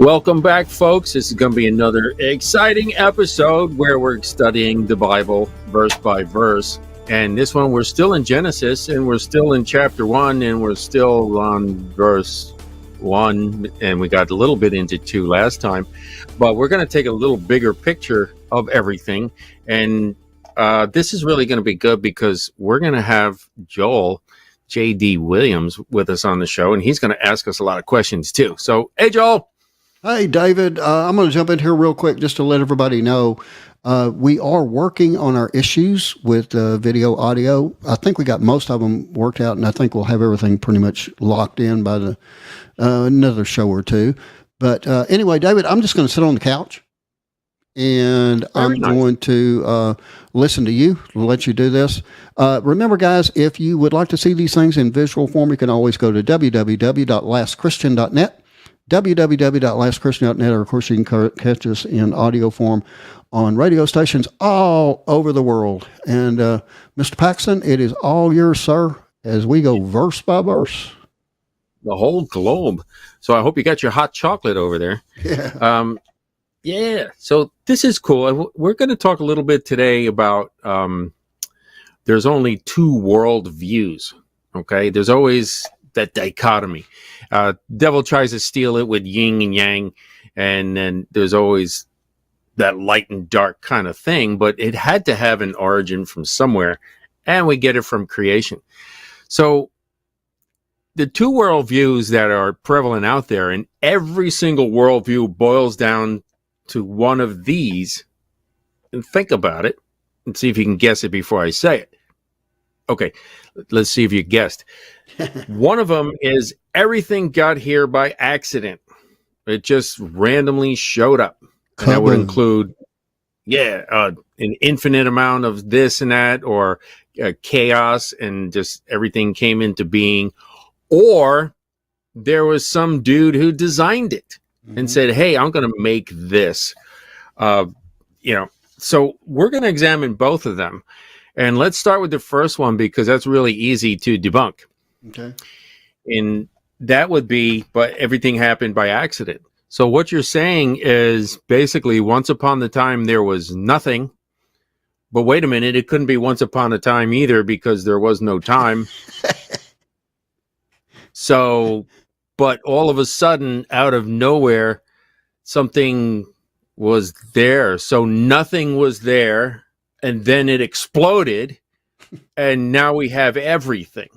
Welcome back, folks. This is going to be another exciting episode where we're studying the Bible verse by verse. And this one, we're still in Genesis, and we're still in chapter 1, and we're still on verse 1, and we got a little bit into 2 last time. But we're going to take a little bigger picture of everything. And this is really going to be good because we're going to have Joel J.D. Williams with us on the show, and he's going to ask us a lot of questions too. So, hey, Joel. Hey, David, I'm going to jump in here real quick just to let everybody know we are working on our issues with video, audio. I think we got most of them worked out, and I think we'll have everything pretty much locked in by the another show or two. But anyway, David, I'm just going to sit on the couch, and I'm going to listen to you, let you do this. Remember, guys, if you would like to see these things in visual form, you can always go to www.lastchristian.net. www.lastchristian.net, or of course you can catch us in audio form on radio stations all over the world. And Mr. Paxton, it is all yours, sir, as we go verse by verse. The whole globe. So I hope you got your hot chocolate over there. Yeah. Yeah. So this is cool. We're going to talk a little bit today about there's only 2 world views. Okay. There's always that dichotomy. Devil tries to steal it with yin and yang, and then there's always that light and dark kind of thing, but it had to have an origin from somewhere, and we get it from creation. So the 2 worldviews that are prevalent out there, and every single worldview boils down to one of these, and think about it and see if you can guess it before I say it. Okay, let's see if you guessed. One of them is everything got here by accident. It just randomly showed up. And that would include, an infinite amount of this and that, or chaos, and just everything came into being. Or there was some dude who designed it and said, hey, I'm going to make this. So we're going to examine both of them. And let's start with the first one because that's really easy to debunk. Okay. And that would be, but everything happened by accident. So what you're saying is basically once upon a time there was nothing. But wait a minute, it couldn't be once upon a time either because there was no time. So, but all of a sudden, out of nowhere, something was there. So nothing was there. And then it exploded, and now we have everything.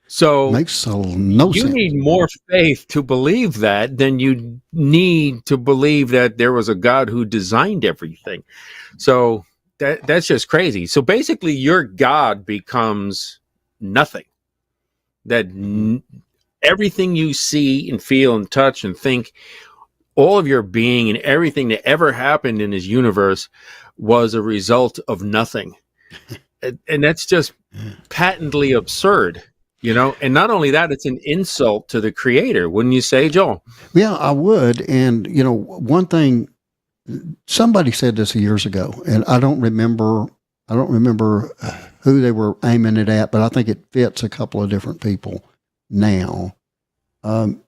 So makes no sense. You need more faith to believe that than you need to believe that there was a God who designed everything. So that's just crazy. So basically, your God becomes nothing. That everything you see and feel and touch and think, all of your being and everything that ever happened in this universe was a result of nothing. And that's just patently absurd, And not only that, it's an insult to the creator. Wouldn't you say, Joel? Yeah, I would. And, one thing, somebody said this years ago, and I don't remember who they were aiming it at, but I think it fits a couple of different people now. And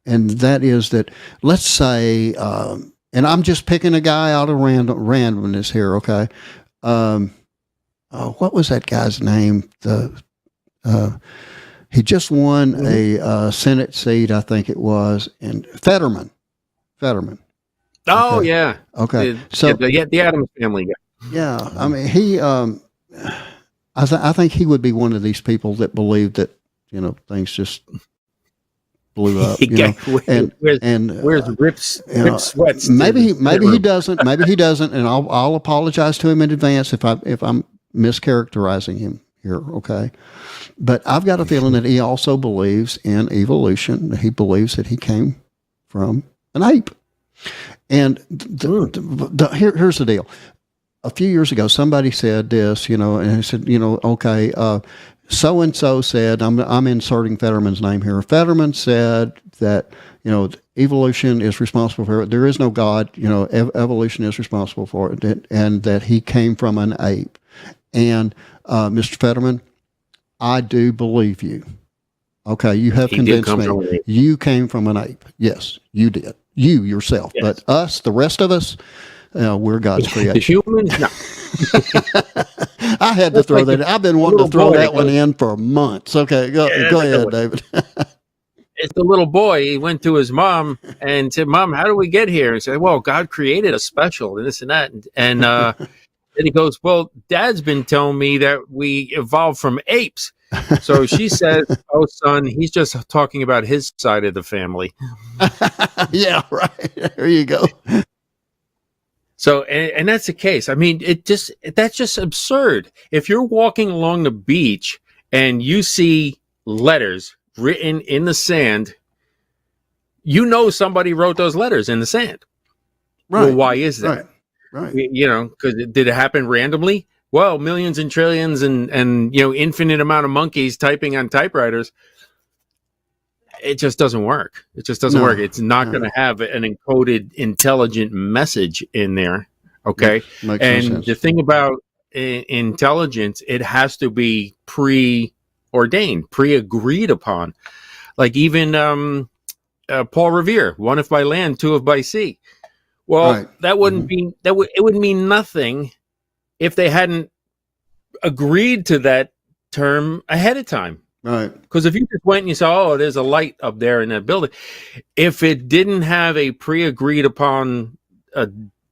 that is that, let's say, and I'm just picking a guy out of randomness here, okay? What was that guy's name? He just won a Senate seat, I think it was, and Fetterman. Oh, okay. Yeah. Okay. The Addams Family guy. Yeah. I mean, he, I think he would be one of these people that believed that, things just blew up. Where's Rip Sweats? Maybe he doesn't. Maybe he doesn't, and I'll apologize to him in advance if I'm mischaracterizing him here. Okay, but I've got a feeling that he also believes in evolution. He believes that he came from an ape. And here's the deal. A few years ago, somebody said this, and he said, okay, so-and-so said, I'm inserting Fetterman's name here. Fetterman said that, evolution is responsible for it. There is no God, evolution is responsible for it, and that he came from an ape. And Mr. Fetterman, I do believe you. Okay, you have He did convinced come me. from an ape. You came from an ape. Yes, you did. You yourself. Yes. But us, the rest of us, we're God's The creation. humans, no. I had to That's throw like that. I've been wanting to little throw boy that that one goes, in for months. Okay, yeah, go that's a good ahead, one. David. It's the little boy. He went to his mom and said, "Mom, how do we get here?" And said, "Well, God created us special and this and that." And then he goes, "Well, Dad's been telling me that we evolved from apes." So she says, "Oh, son, he's just talking about his side of the family." Yeah, right. There you go. So, and that's the case. I mean, that's just absurd. If you're walking along the beach and you see letters written in the sand, you know somebody wrote those letters in the sand. Well, Right. why is that? Right. Right. Because did it happen randomly? Well, millions and trillions and infinite amount of monkeys typing on typewriters. It just doesn't work. It just doesn't work. It's not going to have an encoded, intelligent message in there. Okay. Makes no And sense. the thing about intelligence, it has to be preordained, pre-agreed upon. Like even Paul Revere, one if by land, two if by sea. Well, Right. that wouldn't be it would mean nothing if they hadn't agreed to that term ahead of time. Right. Because if you just went and you saw, oh, there's a light up there in that building, if it didn't have a pre-agreed upon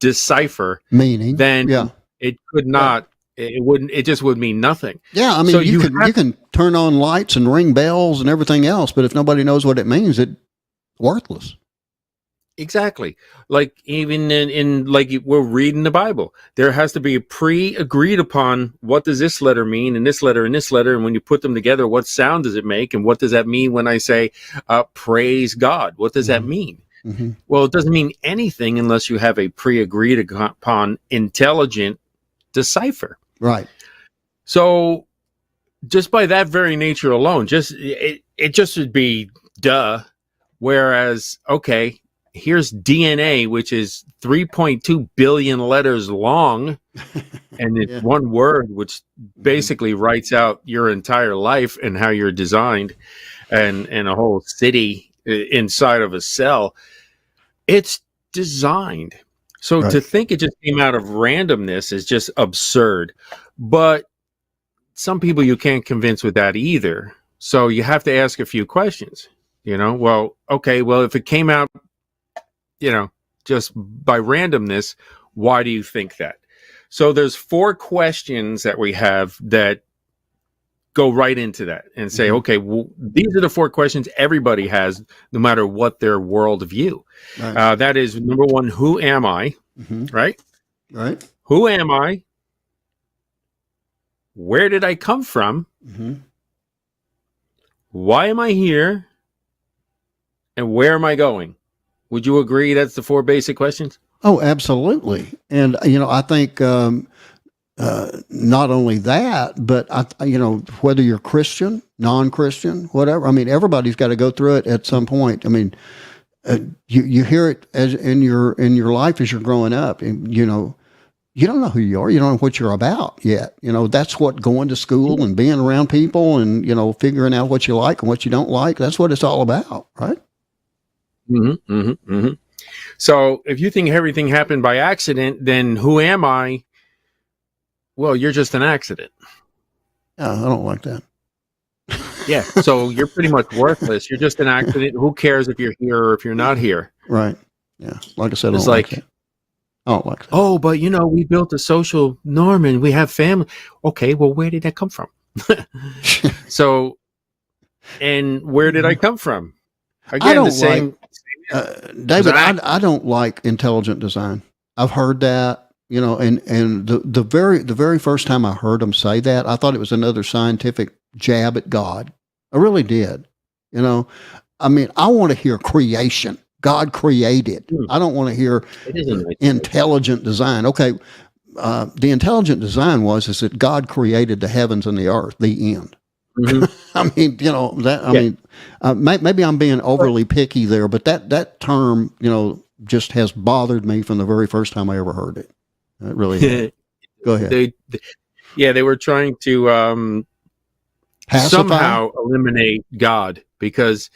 decipher Meaning, then yeah, it could not. It wouldn't. It just would mean nothing. yeah. I mean, So you can turn on lights and ring bells and everything else, but if nobody knows what it means, it's worthless. Exactly. Like even in like we're reading the Bible, there has to be a pre-agreed upon what does this letter mean and this letter and this letter, and when you put them together, what sound does it make, and what does that mean when I say praise God? What does that mean? Mm-hmm. Well, it doesn't mean anything unless you have a pre-agreed upon intelligent decipher. Right. So just by that very nature alone, it just would be duh. Whereas, okay, here's DNA, which is 3.2 billion letters long, and it's one word, which basically writes out your entire life and how you're designed, and a whole city inside of a cell. It's designed. So to think it just came out of randomness is just absurd. But some people you can't convince with that either. So you have to ask a few questions. Well, okay, well, if it came out, just by randomness, why do you think that? So there's 4 questions that we have that go right into that and say, okay, well, these are the 4 questions everybody has, no matter what their worldview. Right. That is, number 1, who am I? Right? Right. Who am I? Where did I come from? Why am I here? And where am I going? Would you agree that's the 4 basic questions? Oh, absolutely. And, I think not only that, but, whether you're Christian, non-Christian, whatever, I mean, everybody's got to go through it at some point. I mean, you hear it as in your life as you're growing up, and, you don't know who you are. You don't know what you're about yet. That's what going to school and being around people and, figuring out what you like and what you don't like. That's what it's all about, right? So if you think everything happened by accident, then who am I? Well, you're just an accident. Yeah, I don't like that. Yeah, so you're pretty much worthless. You're just an accident. Who cares if you're here or if you're not here? Right. Yeah. Like I said, it's like that. I don't like that. Oh, but we built a social norm and we have family. Okay, well, where did that come from? So, and where did I come from? Again, the same. David, I don't like intelligent design. I've heard that, and the very first time I heard them say that, I thought it was another scientific jab at God. I really did. I mean, I want to hear creation. God created. I don't want to hear intelligent design. Okay, the intelligent design is that God created the heavens and the earth. The end. I mean, that. I mean, maybe I'm being overly picky there, but that term, just has bothered me from the very first time I ever heard it. It really. Go ahead. They were trying to somehow eliminate God, because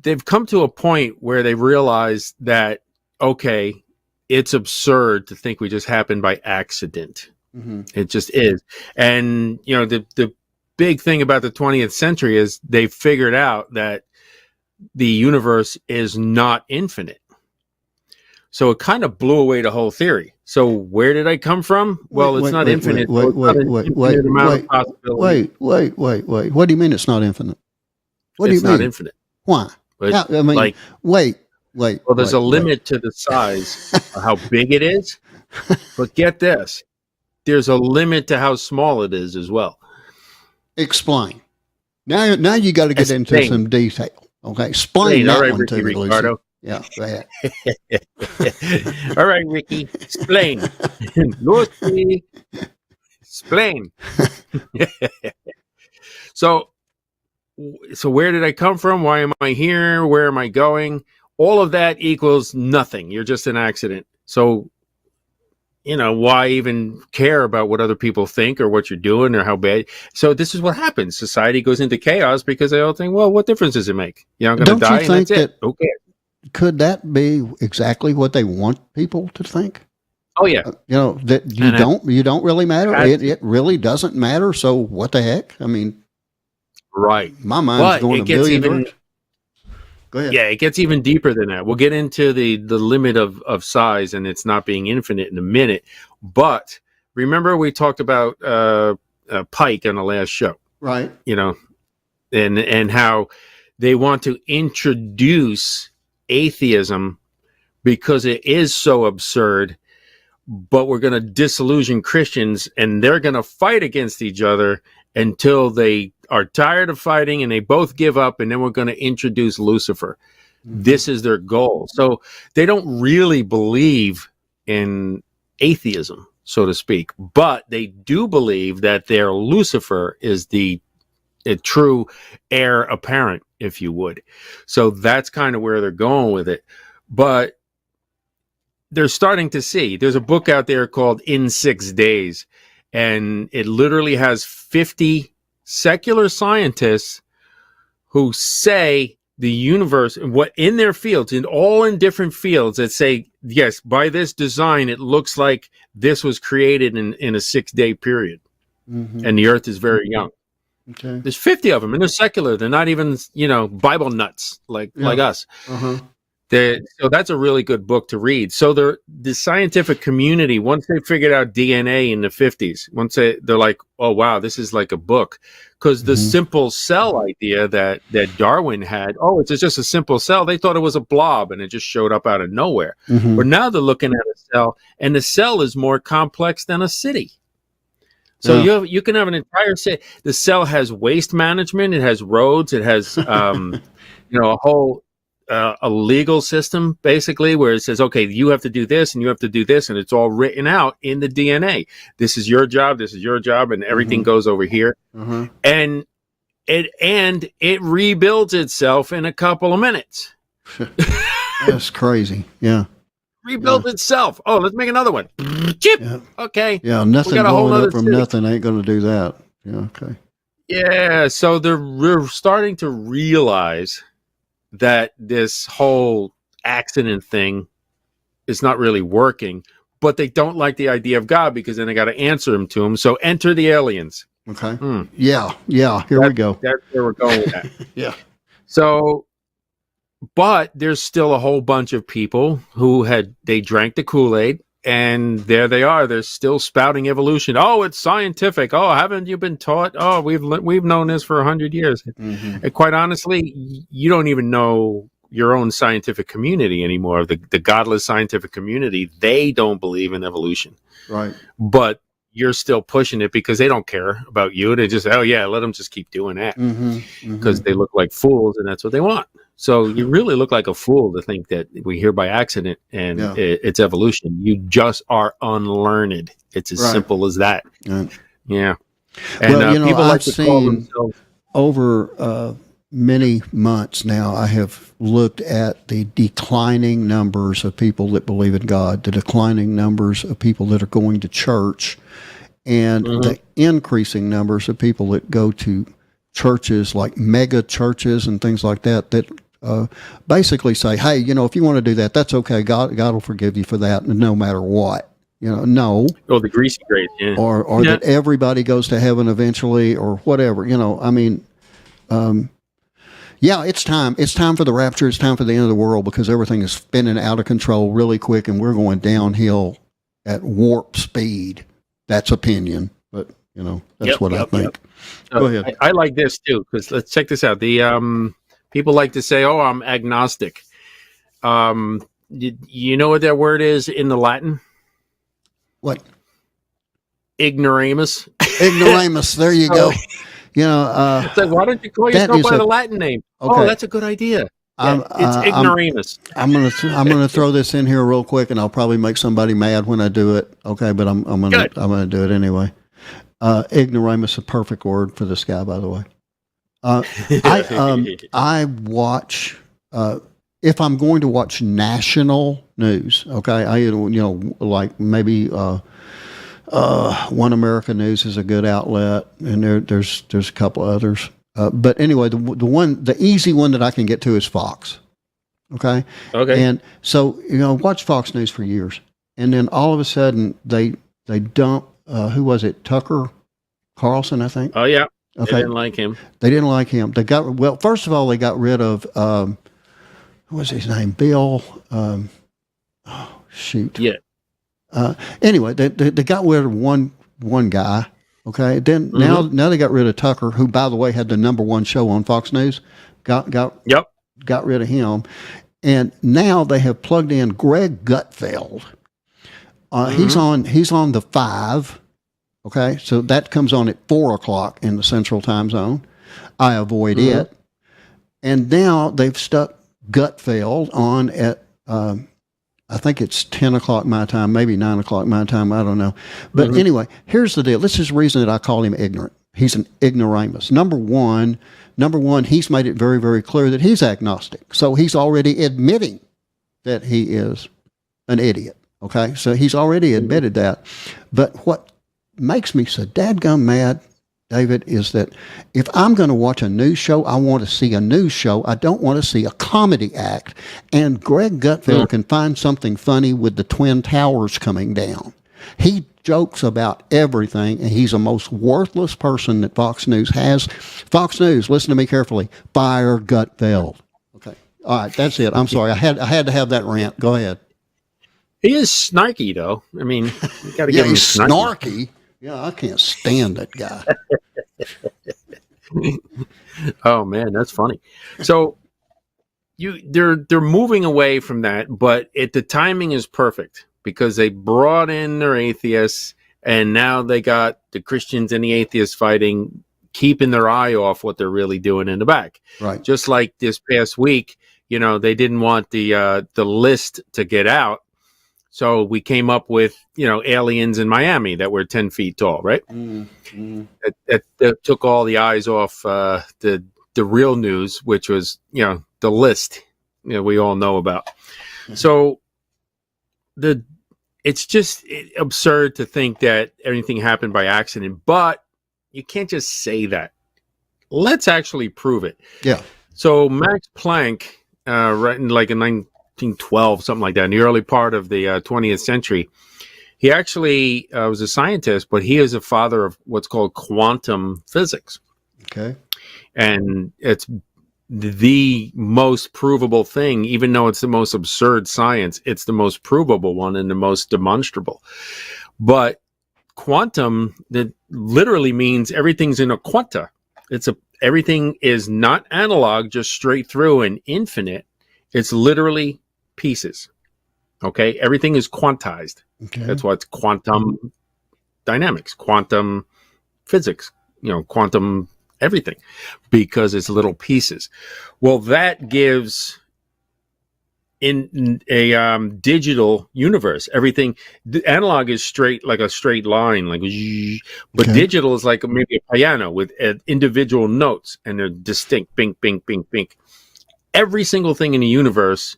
they've come to a point where they realize that, okay, it's absurd to think we just happened by accident. Mm-hmm. It just is. And, the big thing about the 20th century is they figured out that the universe is not infinite. So it kind of blew away the whole theory. So where did I come from? Well, it's not infinite. Wait. What do you mean it's not infinite? What do you mean? It's not infinite. Why? I mean, wait. Well, there's a limit to the size of how big it is. But get this. There's a limit to how small it is as well. Explain. Now you got to get into some detail. Okay, explain that one to me, Ricardo. Yeah, go ahead. All right, Ricky, explain. Lucy, explain. So where did I come from? Why am I here? Where am I going? All of that equals nothing. You're just an accident. So, why even care about what other people think or what you're doing or how bad? So this is what happens. Society goes into chaos because they all think, well, what difference does it make? I'm going to die and that's it. Okay. Could that be exactly what they want people to think? Oh yeah. That you don't really matter. It really doesn't matter. So what the heck? I mean, right. My mind's going a billion directions. Go ahead. Yeah, it gets even deeper than that. We'll get into the limit of size and it's not being infinite in a minute. But remember we talked about Pike on the last show. Right. And how they want to introduce atheism because it is so absurd, but we're going to disillusion Christians and they're going to fight against each other until they are tired of fighting and they both give up, and then we're going to introduce Lucifer. Mm-hmm. This is their goal. So they don't really believe in atheism, so to speak, but they do believe that their Lucifer is the true heir apparent, if you would. So that's kind of where they're going with it. But they're starting to see, there's a book out there called In 6 Days, and it literally has 50 secular scientists who say the universe, what in their fields, in different fields, that say, yes, by this design, it looks like this was created in a 6-day period. Mm-hmm. And the earth is very young. Okay. There's 50 of them, and they're secular. They're not even, Bible nuts like us. Uh-huh. So that's a really good book to read. So the scientific community, once they figured out DNA in the 50s, once they're like, oh, wow, this is like a book. Because the simple cell idea that Darwin had, it's just a simple cell. They thought it was a blob, and it just showed up out of nowhere. Mm-hmm. But now they're looking at a cell, and the cell is more complex than a city. So you can have an entire city. The cell has waste management. It has roads. It has, a whole... a legal system, basically, where it says, okay, you have to do this and you have to do this, and it's all written out in the DNA. This is your job, and everything goes over here. Mm-hmm. And it rebuilds itself in a couple of minutes. That's crazy. Yeah. Rebuild itself. Oh, let's make another one. Chip. Yeah. Okay. Yeah, nothing going up from nothing ain't going to do that. Yeah, okay. Yeah, so we're starting to realize that this whole accident thing is not really working, but they don't like the idea of God because then they got to answer him to him. So enter the aliens. Okay. Yeah. Here we go. That's where we're going with that. Yeah. So, but there's still a whole bunch of people who they drank the Kool-Aid, and there they are. They're still spouting evolution. Oh, it's scientific. Oh, haven't you been taught? Oh, we've known this for 100 years. Mm-hmm. And quite honestly, you don't even know your own scientific community anymore. The godless scientific community, they don't believe in evolution. Right. But you're still pushing it because they don't care about you. They just, let them just keep doing that because they look like fools, and that's what they want. So you really look like a fool to think that we're here by accident and it's evolution. You just are unlearned. It's as simple as that. Right. Yeah. And people like to call themselves over many months now, I have looked at the declining numbers of people that believe in God, the declining numbers of people that are going to church, and the increasing numbers of people that go to churches like mega churches and things like that basically say, hey, if you want to do that, that's okay. God will forgive you for that, no matter what. No. Oh, the greasy grace, yeah. Or that everybody goes to heaven eventually, or whatever. It's time. It's time for the rapture. It's time for the end of the world, because everything is spinning out of control really quick, and we're going downhill at warp speed. That's opinion, but that's what I think. Go ahead. I like this too, because let's check this out. The people like to say, "Oh, I'm agnostic." You know what that word is in the Latin? What? Ignoramus. Ignoramus. There you go. It's like, why don't you call yourself by the Latin name? Okay. Oh, that's a good idea. It's ignoramus. I'm gonna throw this in here real quick, and I'll probably make somebody mad when I do it. Okay, but I'm gonna do it anyway. Ignoramus is a perfect word for this guy, by the way. I watch if I'm going to watch national news. Okay, like maybe One America News is a good outlet, and there's a couple others. But anyway, the easy one that I can get to is Fox. Okay. And so watch Fox News for years, and then all of a sudden they dump who was it? Tucker Carlson, I think. Oh yeah. Okay. They didn't like him. They didn't like him. First of all, they got rid of what was his name? Bill. Shoot. Yeah. Anyway, they got rid of one guy. Okay. Then now they got rid of Tucker, who, by the way, had the #1 show on Fox News. Got rid of him, and now they have plugged in Greg Gutfeld. He's on the 5. Okay, so that comes on at 4:00 in the Central Time Zone. I avoid it, and now they've stuck Gutfeld on at I think it's 10:00 my time, maybe 9:00 my time. I don't know, but anyway, here's the deal. This is the reason that I call him ignorant. He's an ignoramus. Number one, he's made it very, very clear that he's agnostic. So he's already admitting that he is an idiot. Okay, so he's already admitted that. But what makes me so dadgum mad, David, is that if I'm going to watch a news show, I want to see a news show. I don't want to see a comedy act. And Greg Gutfeld can find something funny with the Twin Towers coming down. He jokes about everything, and he's the most worthless person that Fox News has. Fox News, listen to me carefully. Fire Gutfeld. Okay. All right, that's it. I'm sorry. I had to have that rant. Go ahead. He is snarky, though. I mean, you got to give him he's snarky. Yeah, I can't stand that guy. Oh man, that's funny. So they're moving away from that, but the timing is perfect because they brought in their atheists, and now they got the Christians and the atheists fighting, keeping their eye off what they're really doing in the back. Right. Just like this past week, they didn't want the list to get out. So we came up with, aliens in Miami that were 10 feet tall, right? That took all the eyes off the real news, which was, the list we all know about. So it's just absurd to think that everything happened by accident, but you can't just say that. Let's actually prove it. Yeah. So Max Planck, right in like a 1912, something like that, in the early part of the 20th century. He actually was a scientist, but he is a father of what's called quantum physics. Okay. And it's the most provable thing, even though it's the most absurd science, it's the most provable one and the most demonstrable. But quantum, that literally means everything's in a quanta. Everything is not analog, just straight through and infinite. It's literally pieces. Okay. Everything is quantized. Okay. That's why it's quantum dynamics, quantum physics, quantum everything, because it's little pieces. Well, that gives in a digital universe, everything, the analog is straight, like a straight line, but digital is like maybe a piano with individual notes, and they're distinct, bink, bink, bink, bink. Every single thing in the universe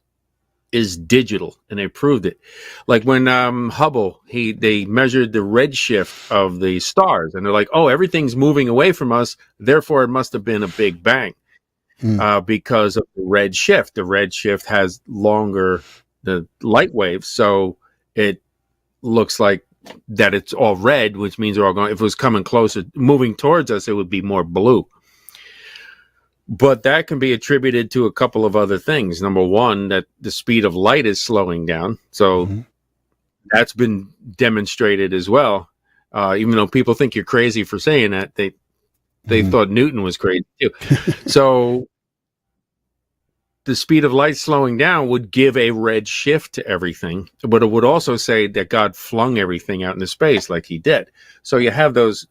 is digital, and they proved it. Like when Hubble, they measured the redshift of the stars, and they're like, "Oh, everything's moving away from us. Therefore, it must have been a Big Bang because of the red shift. The red shift has longer the light waves, so it looks like that it's all red, which means they're all going. If it was coming closer, moving towards us, it would be more blue." But that can be attributed to a couple of other things. Number one, that the speed of light is slowing down. So that's been demonstrated as well. Even though people think you're crazy for saying that, they thought Newton was crazy too. So the speed of light slowing down would give a red shift to everything, but it would also say that God flung everything out into space like he did. So you have those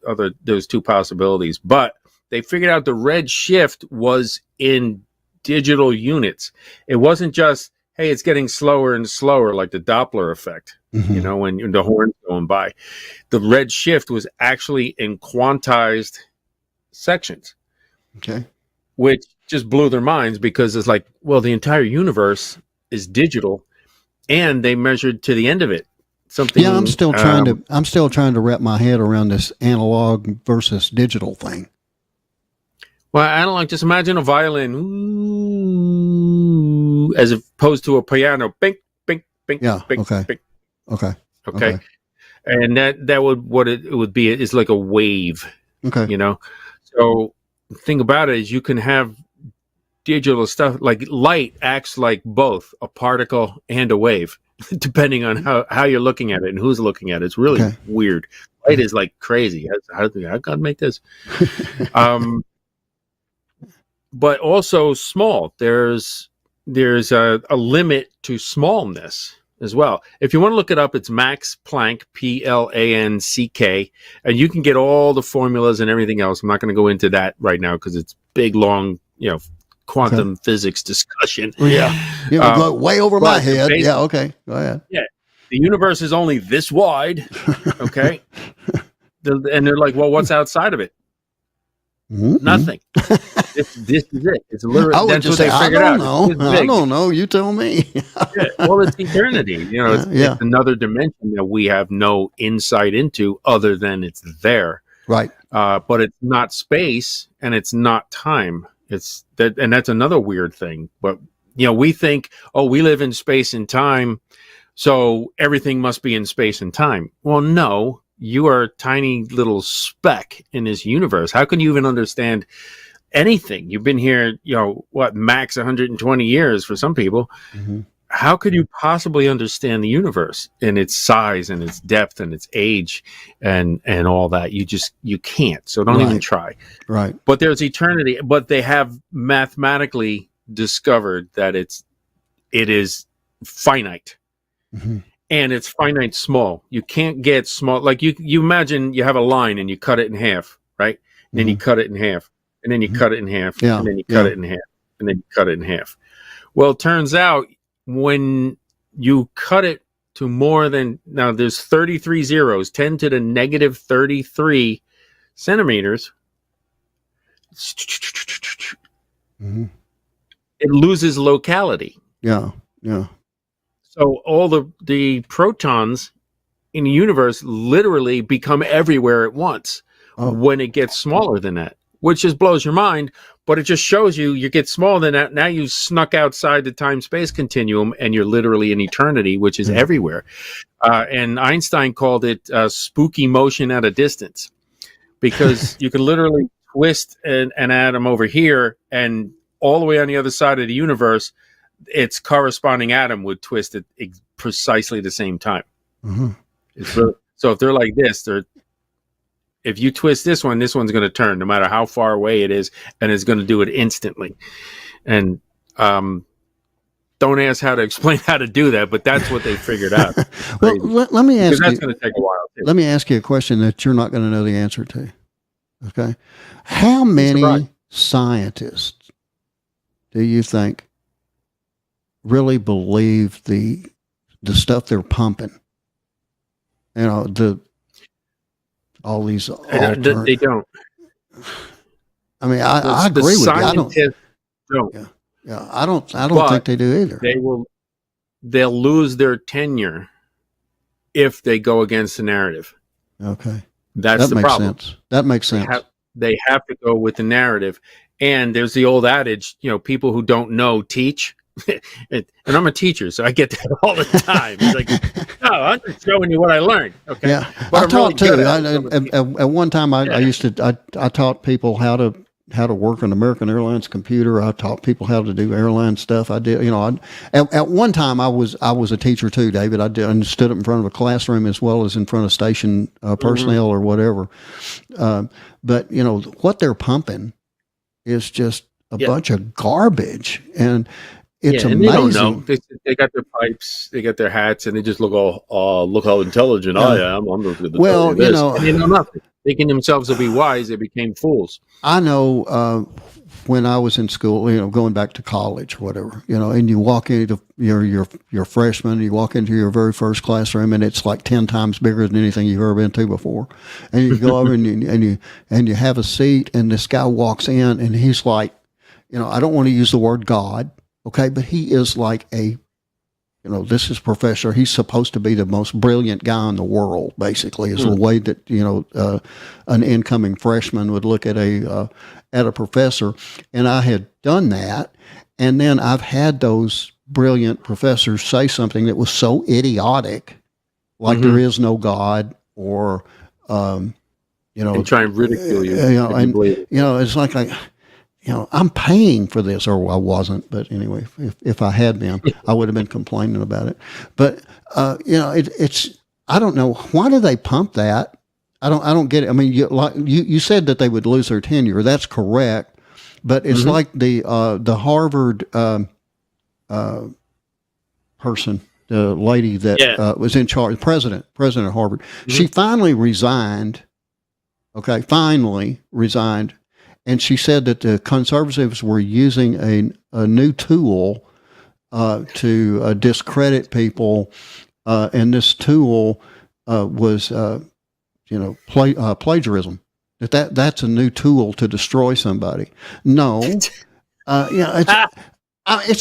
two possibilities, but they figured out the red shift was in digital units. It wasn't just, hey, it's getting slower and slower, like the Doppler effect, you know, when the horn's going by. The red shift was actually in quantized sections, which just blew their minds, because it's like, well, the entire universe is digital, and they measured to the end of it. Something. Yeah, I'm still trying to wrap my head around this analog versus digital thing. Well, analog, just imagine a violin, ooh, as opposed to a piano, bink, bink, bink, bink, bink. Okay. And that would, what it would be is like a wave. You know? So the thing about it is you can have digital stuff, like light acts like both a particle and a wave, depending on how you're looking at it and who's looking at it. It's really weird. Light is like crazy. How God make this? But also small. There's a limit to smallness as well. If you want to look it up, it's Max Planck, Planck, and you can get all the formulas and everything else. I'm not going to go into that right now because it's big, long, quantum physics discussion. Go way over my head. Go ahead. The universe is only this wide. Okay. And they're like, well, what's outside of it? Nothing. This is it. It's literally that's what they figured out. I don't know. You tell me. Well, it's eternity. It's another dimension that we have no insight into, other than it's there. Right. But it's not space and it's not time. It's that, and that's another weird thing. But we think, oh, we live in space and time, so everything must be in space and time. Well, no. You are a tiny little speck in this universe. How can you even understand anything? You've been here, max 120 years for some people. How could you possibly understand the universe and its size and its depth and its age and all that? You can't. So don't even try. Right. But there's eternity. But they have mathematically discovered that it is finite. And it's finite small. You can't get small. Like you imagine you have a line and you cut it in half, right? And then you cut it in half, and then you cut it in half, and then you cut it in half, and then you cut it in half. Well, it turns out when you cut it to more than, now there's 33 zeros, 10 to the negative 33 centimeters, it loses locality. Yeah. So all the protons in the universe literally become everywhere at once when it gets smaller than that, which just blows your mind. But it just shows you get smaller than that. Now you've snuck outside the time-space continuum, and you're literally in eternity, which is everywhere. And Einstein called it spooky motion at a distance, because you can literally twist an atom over here, and all the way on the other side of the universe, its corresponding atom would twist at precisely the same time. It's really, so if they're like this, if you twist this one's going to turn no matter how far away it is, and it's going to do it instantly. And don't ask how to explain how to do that, but that's what they figured out. Well, let me ask you. That's going to take a while too. Let me ask you a question that you're not going to know the answer to. Okay, how many scientists do you think really believe the stuff they're pumping? All these. They don't. I mean, I agree with you. I don't. Don't. Yeah, I don't think they do either. they'll lose their tenure if they go against the narrative. Okay. That's the problem. Sense. That makes sense. They have to go with the narrative. And there's the old adage, people who don't know teach. And I'm a teacher, so I get that all the time. It's like, no, I'm just showing you what I learned. Okay. Yeah. But I taught too. At one time I used to, I taught people how to work an American Airlines computer. I taught people how to do airline stuff. I did, at one time I was a teacher too, David. I stood up in front of a classroom as well as in front of station personnel or whatever. But what they're pumping is just a bunch of garbage, and it's amazing. They don't know. They got their pipes, they got their hats, and they just look all, look how intelligent I am. I'm looking at the and they know nothing. Thinking themselves to be wise, they became fools. I know when I was in school, going back to college, whatever, and you walk into your freshman, you walk into your very first classroom, and it's like 10 times bigger than anything you've ever been to before. And you go over and you have a seat, and this guy walks in, and he's like, I don't want to use the word God, okay, but he is like this is professor. He's supposed to be the most brilliant guy in the world, basically, is the way that, an incoming freshman would look at a professor. And I had done that. And then I've had those brilliant professors say something that was so idiotic, like there is no God, or, and try and ridicule you. It's like, I'm paying for this, or I wasn't, but anyway, if I had been, I would have been complaining about it. But, it's, I don't know. Why do they pump that? I don't get it. I mean, you said that they would lose their tenure. That's correct. But it's like the Harvard, person, the lady that, was in charge, president of Harvard. She finally resigned. Okay. Finally resigned. And she said that the conservatives were using a new tool to discredit people, and this tool was plagiarism. That's a new tool to destroy somebody. No, it's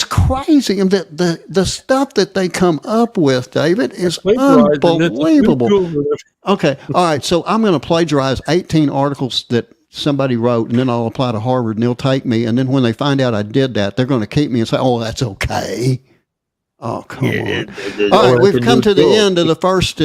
crazy, and the stuff that they come up with, David, is unbelievable. Okay, all right. So I'm going to plagiarize 18 articles that somebody wrote, and then I'll apply to Harvard, and they'll take me. And then when they find out I did that, they're going to keep me and say, "Oh, that's okay." Oh, come on! All right, we've come to the end of the first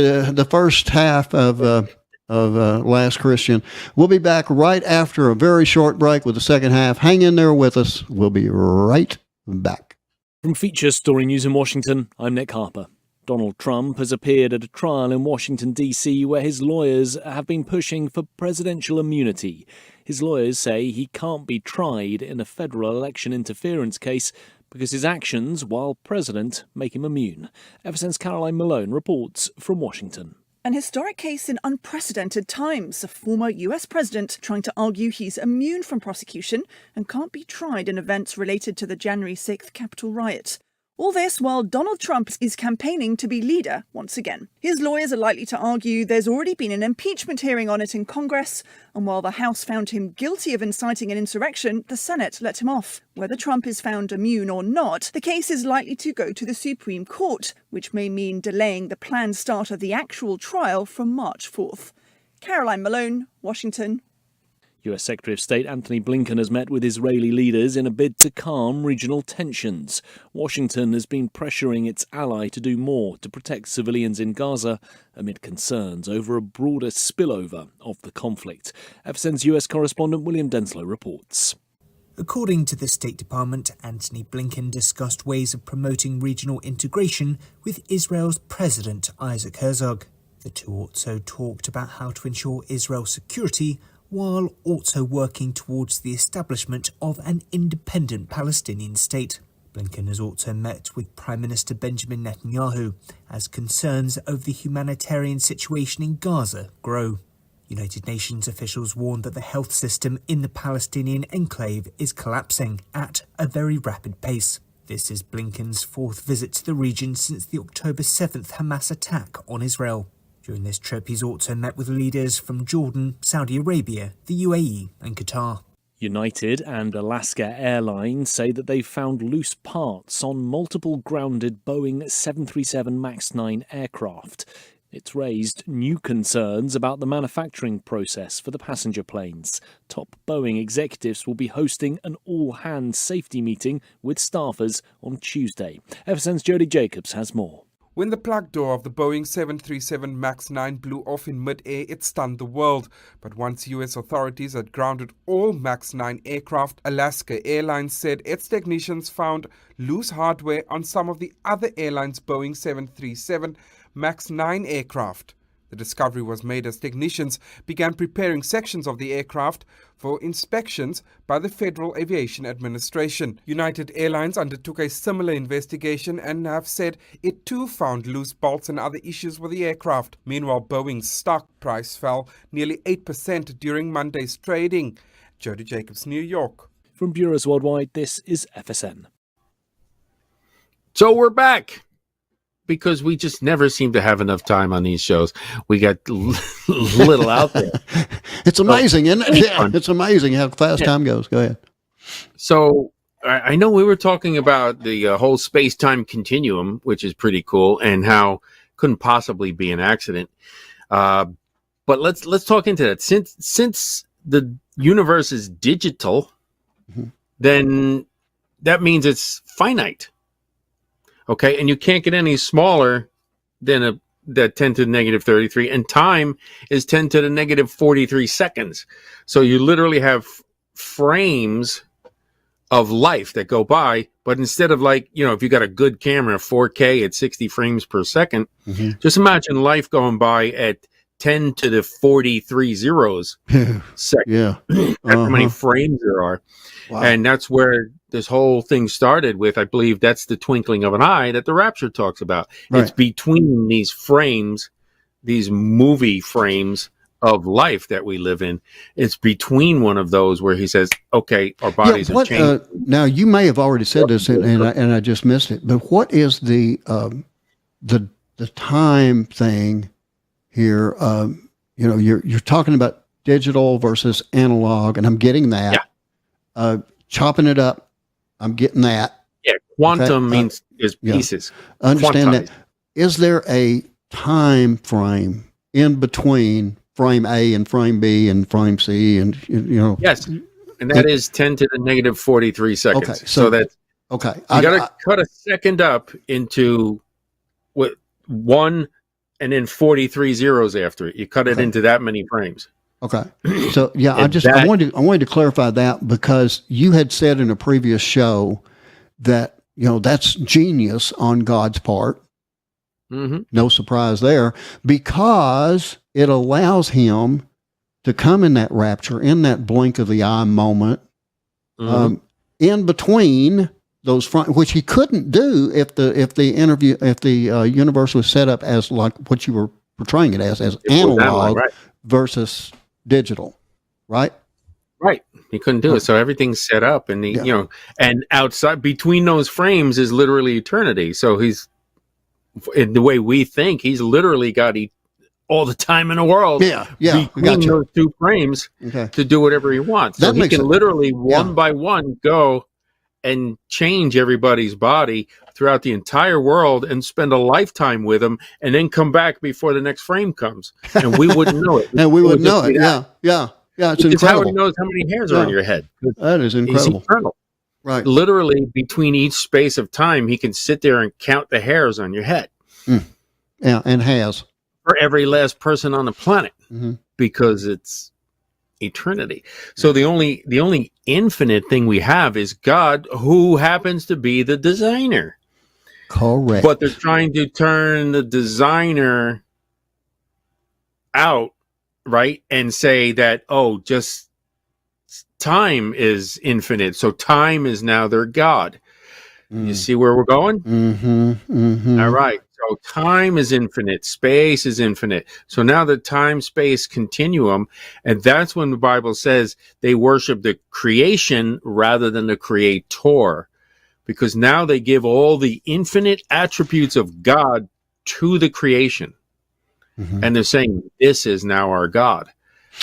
half of Last Christian. We'll be back right after a very short break with the second half. Hang in there with us. We'll be right back. From Feature Story News in Washington, I'm Nick Harper. Donald Trump has appeared at a trial in Washington, D.C., where his lawyers have been pushing for presidential immunity. His lawyers say he can't be tried in a federal election interference case because his actions while president make him immune. FSN's Caroline Malone reports from Washington. An historic case in unprecedented times. A former US president trying to argue he's immune from prosecution and can't be tried in events related to the January 6th Capitol riot. All this while Donald Trump is campaigning to be leader once again. His lawyers are likely to argue there's already been an impeachment hearing on it in Congress, and while the House found him guilty of inciting an insurrection, the Senate let him off. Whether Trump is found immune or not, the case is likely to go to the Supreme Court, which may mean delaying the planned start of the actual trial from March 4th. Caroline Malone, Washington. US Secretary of State Antony Blinken has met with Israeli leaders in a bid to calm regional tensions. Washington has been pressuring its ally to do more to protect civilians in Gaza amid concerns over a broader spillover of the conflict. FSN's US correspondent William Denslow reports. According to the State Department, Antony Blinken discussed ways of promoting regional integration with Israel's President Isaac Herzog. The two also talked about how to ensure Israel's security while also working towards the establishment of an independent Palestinian state. Blinken has also met with Prime Minister Benjamin Netanyahu as concerns over the humanitarian situation in Gaza grow. United Nations officials warned that the health system in the Palestinian enclave is collapsing at a very rapid pace. This is Blinken's fourth visit to the region since the October 7th Hamas attack on Israel. During this trip, he's also met with leaders from Jordan, Saudi Arabia, the UAE and Qatar. United and Alaska Airlines say that they've found loose parts on multiple grounded Boeing 737 MAX 9 aircraft. It's raised new concerns about the manufacturing process for the passenger planes. Top Boeing executives will be hosting an all-hands safety meeting with staffers on Tuesday. FSN's Jody Jacobs has more. When the plug door of the Boeing 737 MAX 9 blew off in mid-air, it stunned the world. But once U.S. authorities had grounded all MAX 9 aircraft, Alaska Airlines said its technicians found loose hardware on some of the other airlines' Boeing 737 MAX 9 aircraft. The discovery was made as technicians began preparing sections of the aircraft for inspections by the Federal Aviation Administration. United Airlines undertook a similar investigation and have said it too found loose bolts and other issues with the aircraft. Meanwhile, Boeing's stock price fell nearly 8% during Monday's trading. Jody Jacobs, New York. From Bureaus Worldwide, this is FSN. So we're back. Because we just never seem to have enough time on these shows. We got little out there. It's amazing, isn't it? Yeah, it's amazing how fast time goes. Go ahead. So I know we were talking about the whole space-time continuum, which is pretty cool, and how couldn't possibly be an accident. But let's talk into that. Since the universe is digital, then that means it's finite. Okay, and you can't get any smaller than that 10 to the negative 33, and time is 10 to the negative 43 seconds. So you literally have frames of life that go by, but instead of if you got a good camera, 4K at 60 frames per second, just imagine life going by at 10 to the 43 zeros seconds. Yeah. That's how many frames there are. Wow. And that's where this whole thing started with. I believe that's the twinkling of an eye that the Rapture talks about. Right. It's between these frames, these movie frames of life that we live in. It's between one of those where he says, okay, our bodies are changing. Now, you may have already said this, and I just missed it, but what is the time thing here? You're talking about digital versus analog, and I'm getting that. Yeah. Chopping it up, I'm getting that. Yeah, quantum means is pieces. I understand that. Is there a time frame in between frame A and frame B and frame C and Yes, and that is 10 to the negative 43 seconds. Okay, so that's okay. You got to cut a second up into one and then 43 zeros after it. You cut it into that many frames. Okay. So yeah, I wanted to clarify that because you had said in a previous show that, that's genius on God's part. No surprise there, because it allows him to come in that rapture, in that blink of the eye moment, in between those which he couldn't do if the universe was set up as like what you were portraying it as analog versus digital, right? Right. He couldn't do it. So everything's set up, and and outside between those frames is literally eternity. So he's, in the way we think, he's literally got all the time in the world. Between those two frames to do whatever he wants. So he can literally one by one go and change everybody's body throughout the entire world and spend a lifetime with them, and then come back before the next frame comes, and we wouldn't know it. And we wouldn't know it. Yeah. It's incredible. How he knows how many hairs are on your head. That is incredible. He's eternal. Right. Literally, between each space of time, he can sit there and count the hairs on your head. Yeah, and has. For every last person on the planet, because it's eternity. So the only infinite thing we have is God, who happens to be the designer. Correct. But they're trying to turn the designer out, right? And say that, just time is infinite. So time is now their God. You see where we're going? All right. So time is infinite. Space is infinite. So now the time-space continuum, and that's when the Bible says they worship the creation rather than the creator, because now they give all the infinite attributes of God to the creation. And they're saying, this is now our God.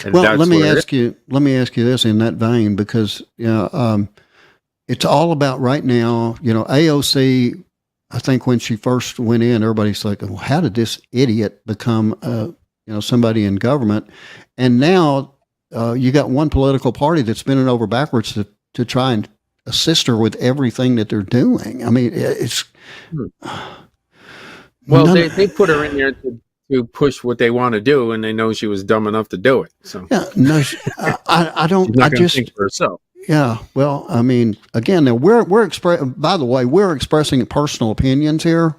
And Well, that's let me where ask you. Let me ask you this in that vein, because it's all about right now. AOC. I think when she first went in, everybody's like, well, "How did this idiot become somebody in government?" And now you got one political party that's bending over backwards to try and assist her with everything that they're doing. I mean, it's well, they put her in there to push what they want to do, and they know she was dumb enough to do it. So yeah, no, I don't. she's not I going to just think for herself. Yeah, well, I mean, again, now by the way, we're expressing personal opinions here.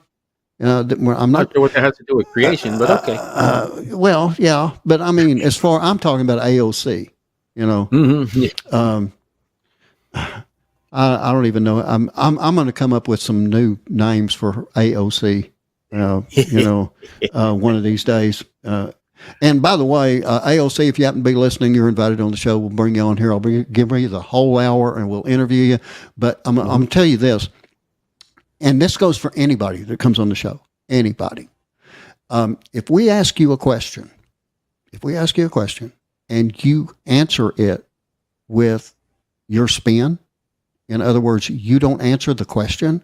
I'm Not not sure what that has to do with creation, but okay. well, yeah, but I mean, I'm talking about AOC. Yeah. I don't even know. I'm going to come up with some new names for AOC. One of these days. And by the way, AOC, if you happen to be listening, you're invited on the show. We'll bring you on here. Give you the whole hour, and we'll interview you. But I'm going to tell you this, and this goes for anybody that comes on the show. Anybody. If we ask you a question, and you answer it with your spin, in other words, you don't answer the question,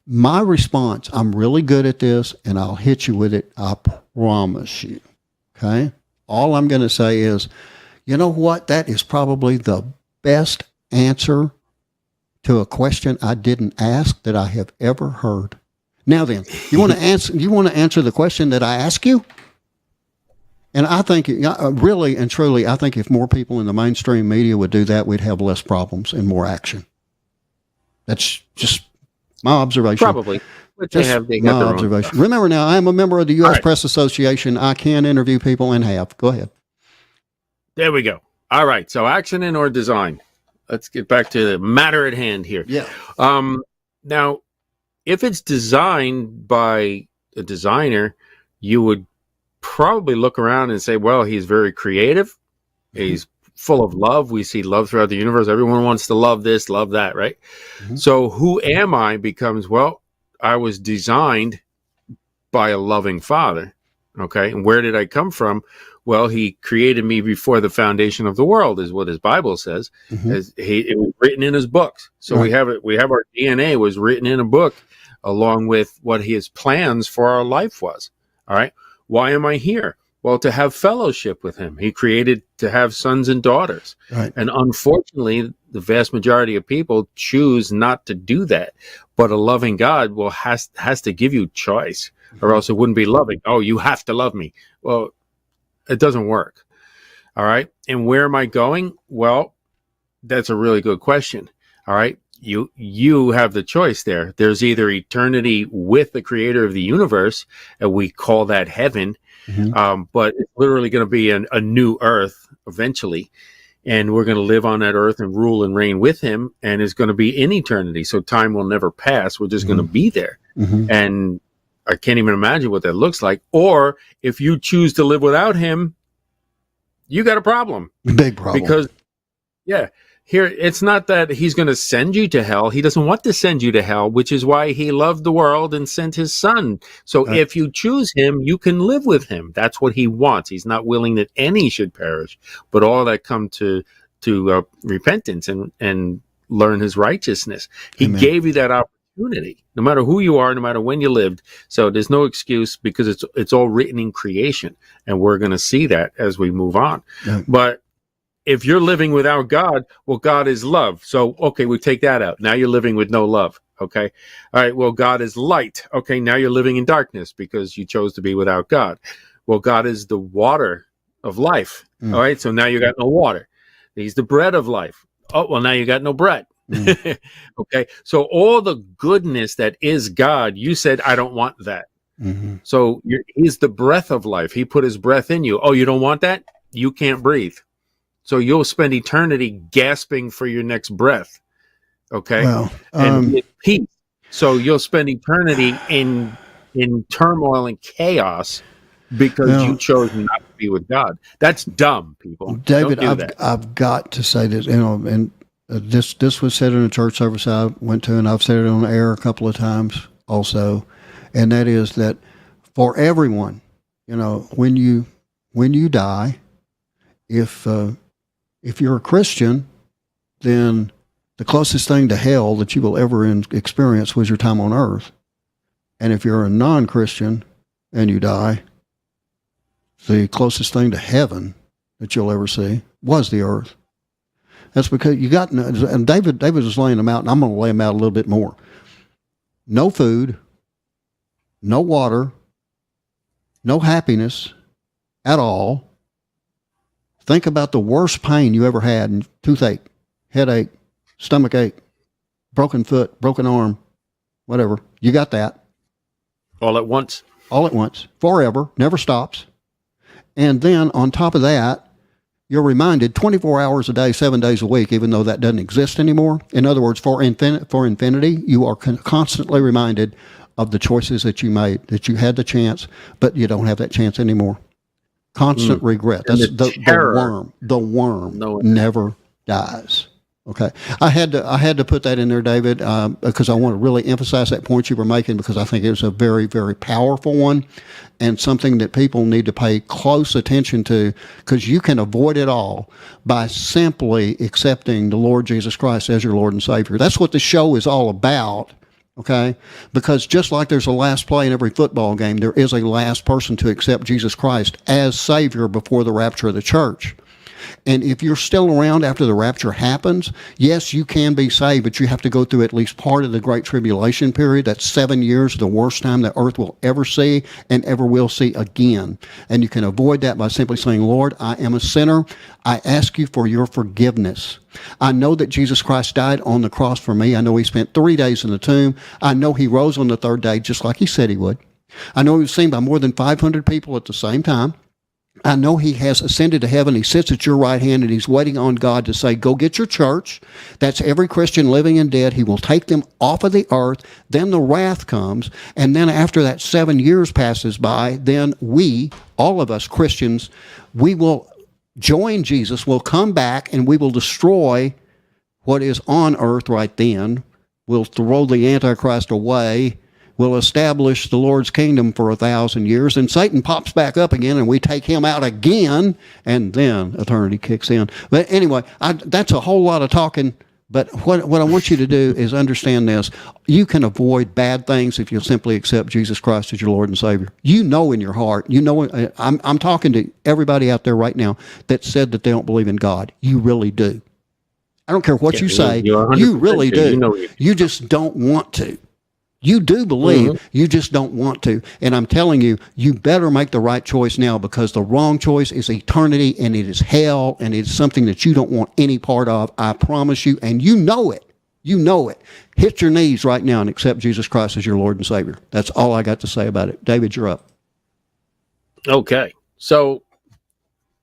my response, I'm really good at this, and I'll hit you with it. I promise you. Okay. All I'm going to say is, you know what? That is probably the best answer to a question I didn't ask that I have ever heard. Now then, you want to answer the question that I ask you? And I think really and truly, I think if more people in the mainstream media would do that, we'd have less problems and more action. That's just my observation. Probably. But they got their own observation. stuff. Remember now, I am a member of the U.S. Right. Press Association. I can interview people and have. Go ahead. There we go. All right. So action and or design. Let's get back to the matter at hand here. Yeah. Now, if it's designed by a designer, you would probably look around and say, well, he's very creative. Mm-hmm. He's full of love. We see love throughout the universe. Everyone wants to love this, love that, right? Mm-hmm. So who am I becomes, well, I was designed by a loving father. Okay. And where did I come from? Well, he created me before the foundation of the world, is what his Bible says. Mm-hmm. It was written in his books. So right. we have our DNA was written in a book along with what his plans for our life was. All right. Why am I here? Well, to have fellowship with him. He created to have sons and daughters. Right. And unfortunately, the vast majority of people choose not to do that. But a loving God has to give you choice, or else it wouldn't be loving. Oh, you have to love me. Well, it doesn't work. All right. And where am I going? Well, that's a really good question. All right. You have the choice there. There's either eternity with the creator of the universe, and we call that heaven. Mm-hmm. But it's literally going to be a new earth eventually. And we're going to live on that earth and rule and reign with him. And it's going to be in eternity. So time will never pass. We're just mm-hmm. going to be there. Mm-hmm. And I can't even imagine what that looks like. Or if you choose to live without him, you got a problem. Big problem. Because, here, it's not that he's going to send you to hell. He doesn't want to send you to hell, which is why he loved the world and sent his son. So if you choose him, you can live with him. That's what he wants. He's not willing that any should perish, but all that come to repentance and learn his righteousness. He Amen. Gave you that opportunity, no matter who you are, no matter when you lived. So there's no excuse, because it's all written in creation, and we're going to see that as we move on. Yeah. But if you're living without God, well, God is love. So, okay, we take that out. Now you're living with no love. Okay. All right. Well, God is light. Okay. Now you're living in darkness because you chose to be without God. Well, God is the water of life. Mm. All right. So now you got no water. He's the bread of life. Oh, well, now you got no bread. Mm. Okay. So all the goodness that is God, you said, I don't want that. Mm-hmm. So he's the breath of life. He put his breath in you. Oh, you don't want that? You can't breathe. So you'll spend eternity gasping for your next breath, okay? Well, and get peace. So you'll spend eternity in turmoil and chaos because you chose not to be with God. That's dumb, people. David, I've got to say this, and this was said in a church service I went to, and I've said it on the air a couple of times also, and that is that for everyone, when you die, if you're a Christian, then the closest thing to hell that you will ever experience was your time on earth. And if you're a non-Christian and you die, the closest thing to heaven that you'll ever see was the earth. That's because you got, and David was laying them out, and I'm going to lay them out a little bit more. No food, no water, no happiness at all. Think about the worst pain you ever had: toothache, headache, stomach ache, broken foot, broken arm, whatever. You got that. All at once. All at once. Forever. Never stops. And then on top of that, you're reminded 24 hours a day, 7 days a week, even though that doesn't exist anymore. In other words, for infinity, you are constantly reminded of the choices that you made, that you had the chance, but you don't have that chance anymore. Constant regret. That's the worm. The worm never dies. Okay. I had to put that in there, David, because I want to really emphasize that point you were making, because I think it was a very, very powerful one and something that people need to pay close attention to, because you can avoid it all by simply accepting the Lord Jesus Christ as your Lord and Savior. That's what the show is all about. Okay? Because just like there's a last play in every football game, there is a last person to accept Jesus Christ as Savior before the rapture of the church. And if you're still around after the rapture happens, yes, you can be saved, but you have to go through at least part of the Great Tribulation period. That's 7 years, the worst time that earth will ever see and ever will see again. And you can avoid that by simply saying, Lord, I am a sinner. I ask you for your forgiveness. I know that Jesus Christ died on the cross for me. I know he spent 3 days in the tomb. I know he rose on the third day just like he said he would. I know he was seen by more than 500 people at the same time. I know he has ascended to heaven. He sits at your right hand, and he's waiting on God to say, go get your church. That's every Christian living and dead. He will take them off of the earth. Then the wrath comes. And then after that 7 years passes by, then we, all of us Christians, we will join Jesus. We'll come back, and we will destroy what is on earth right then. We'll throw the Antichrist away. We'll establish the Lord's kingdom for 1,000 years, and Satan pops back up again, and we take him out again, and then eternity kicks in. But anyway, that's a whole lot of talking, but what I want you to do is understand this. You can avoid bad things if you'll simply accept Jesus Christ as your Lord and Savior. You know in your heart, you know, I'm talking to everybody out there right now that said that they don't believe in God. You really do. I don't care what you say. You really do. You just don't want to. You do believe, you just don't want to. And I'm telling you, you better make the right choice now, because the wrong choice is eternity, and it is hell, and it's something that you don't want any part of. I promise you, and you know it. You know it. Hit your knees right now and accept Jesus Christ as your Lord and Savior. That's all I got to say about it. David, you're up. Okay. So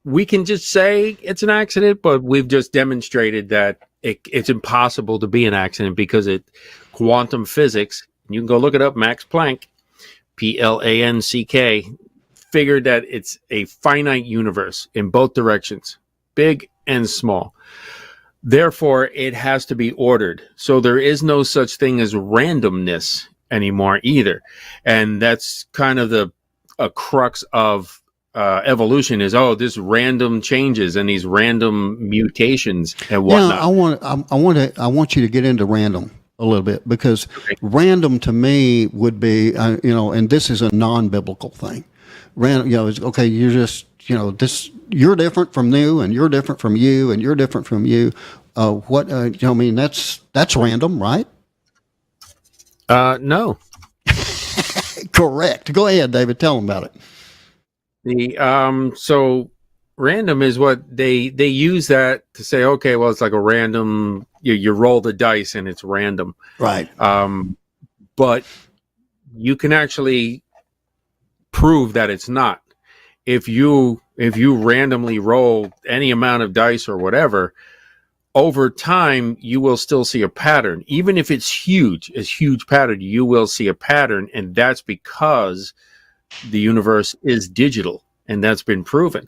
we can just say it's an accident, but we've just demonstrated that it's impossible to be an accident, because quantum physics, you can go look it up, Max Planck, Planck, figured that it's a finite universe in both directions, big and small. Therefore, it has to be ordered. So there is no such thing as randomness anymore either. And that's kind of a crux of evolution is, this random changes and these random mutations and whatnot. Yeah, I want you to get into random a little bit, because random to me would be, and this is a non-biblical thing. Random, it's okay. You're just, you're different from you, and you're different from you, and you're different from you. That's random, right? No. Correct. Go ahead, David. Tell them about it. So random is what they use that to say, okay, well, it's like a random, you roll the dice and it's random. Right. But you can actually prove that it's not. If you randomly roll any amount of dice or whatever, over time, you will still see a pattern. Even if it's huge pattern, you will see a pattern. And that's because the universe is digital, and that's been proven.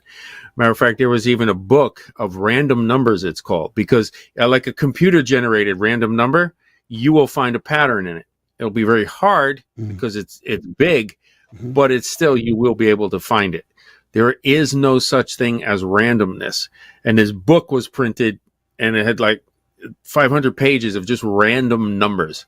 Matter of fact, there was even a book of random numbers, it's called, because like a computer generated random number, you will find a pattern in it. It'll be very hard because it's big, but it's still, you will be able to find it. There is no such thing as randomness. And this book was printed, and it had like 500 pages of just random numbers.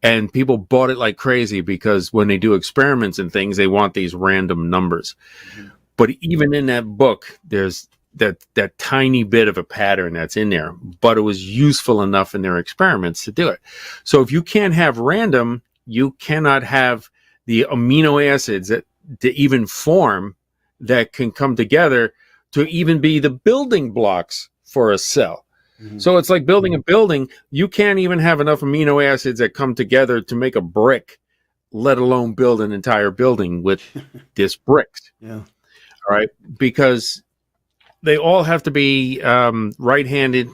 And people bought it like crazy because when they do experiments and things, they want these random numbers. Mm-hmm. But even in that book, there's that tiny bit of a pattern that's in there, but it was useful enough in their experiments to do it. So if you can't have random, you cannot have the amino acids that to even form that can come together to even be the building blocks for a cell. Mm-hmm. So it's like building a building. You can't even have enough amino acids that come together to make a brick, let alone build an entire building with this bricks. Yeah. All right. Because they all have to be right-handed.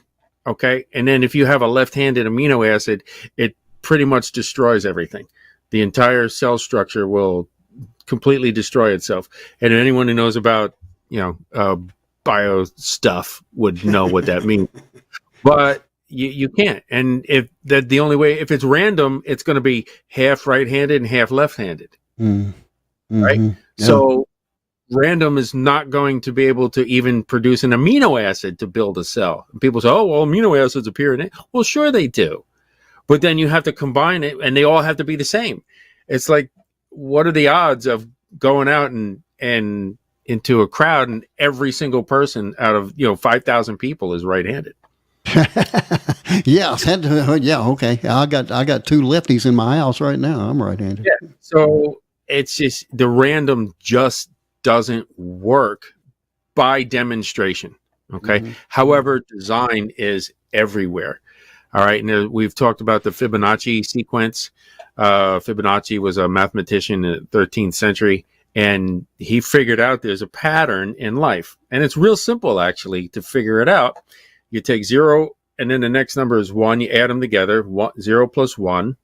Okay. And then if you have a left-handed amino acid, it pretty much destroys everything. The entire cell structure will completely destroy itself. And anyone who knows about, bio stuff would know what that means. But you can't. And if that the only way, if it's random, it's going to be half right-handed and half left-handed. Mm-hmm. Right? Yeah. So random is not going to be able to even produce an amino acid to build a cell. And people say, oh, well, amino acids appear in it. Well, sure they do. But then you have to combine it, and they all have to be the same. It's like, what are the odds of going out and into a crowd and every single person out of 5,000 people is right-handed? Yeah, okay. I got two lefties in my house right now. I'm right-handed. Yeah. So it's just the random just doesn't work by demonstration. Okay. Mm-hmm. However, design is everywhere. All right. And we've talked about the Fibonacci sequence. Fibonacci was a mathematician in the 13th century, and he figured out there's a pattern in life. And it's real simple, actually, to figure it out. You take 0, and then the next number is 1. You add them together. 0 plus 1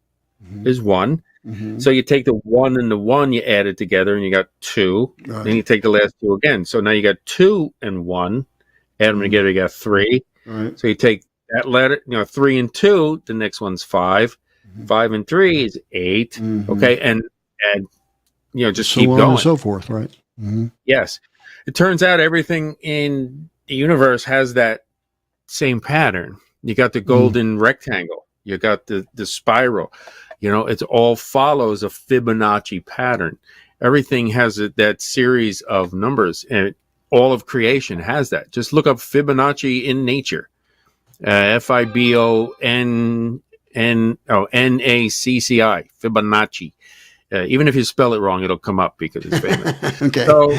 is 1. Mm-hmm. So you take the 1 and the 1, you add it together, and you got 2. Right. Then you take the last 2 again. So now you got 2 and 1. Add them together, you got 3. Right. So you take that letter, 3 and 2. The next one's 5. 5 and 3 is 8. Mm-hmm. Okay, and just so keep going and so forth, right? Mm-hmm. Yes, it turns out everything in the universe has that same pattern. You got the golden rectangle. You got the spiral. It all follows a Fibonacci pattern. Everything has that series of numbers, and all of creation has that. Just look up Fibonacci in nature. Fibonacci, Fibonacci. Even if you spell it wrong, it'll come up because it's famous. Okay. So,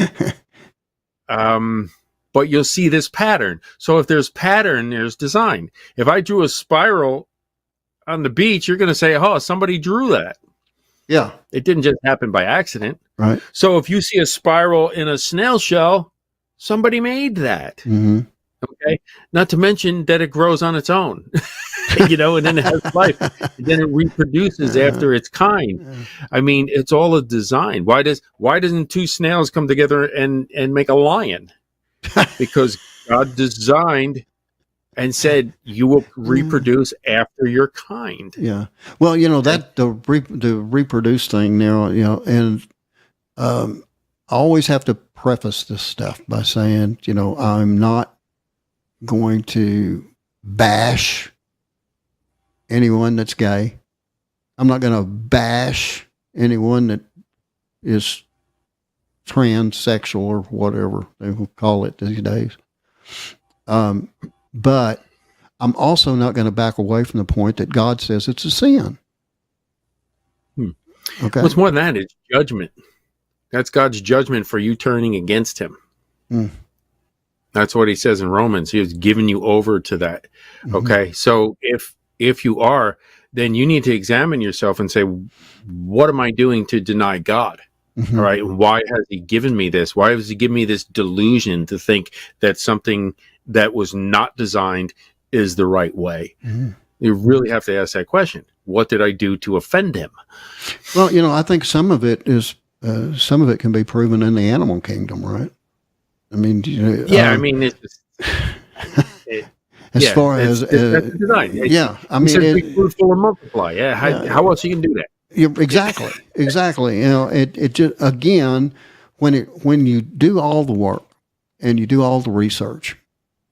but you'll see this pattern. So if there's pattern, there's design. If I drew a spiral on the beach, you're going to say, oh, somebody drew that. Yeah. It didn't just happen by accident. Right. So if you see a spiral in a snail shell, somebody made that. Mm-hmm. Okay. Not to mention that it grows on its own, and then it has life. And then it reproduces after its kind. I mean, it's all a design. Why doesn't 2 snails come together and make a lion? Because God designed and said you will reproduce after your kind. Yeah. Well, that the reproduce thing now, and I always have to preface this stuff by saying, I'm not going to bash anyone that's gay. I'm not going to bash anyone that is transsexual or whatever they will call it these days. But I'm also not going to back away from the point that God says it's a sin. Okay. What's more than that is judgment. That's God's judgment for you turning against him. That's what he says in Romans. He has given you over to that. Okay. So if you are, then you need to examine yourself and say, what am I doing to deny God? All right. Why has he given me this? Why has he given me this delusion to think that something that was not designed is the right way? You really have to ask that question. What did I do to offend him? Well, I think some of it can be proven in the animal kingdom, right? I mean, I mean, it's just, as far as that's the design. I mean, be fruitful and multiply. How else you can do that? Exactly. It just, again, when you do all the work and you do all the research,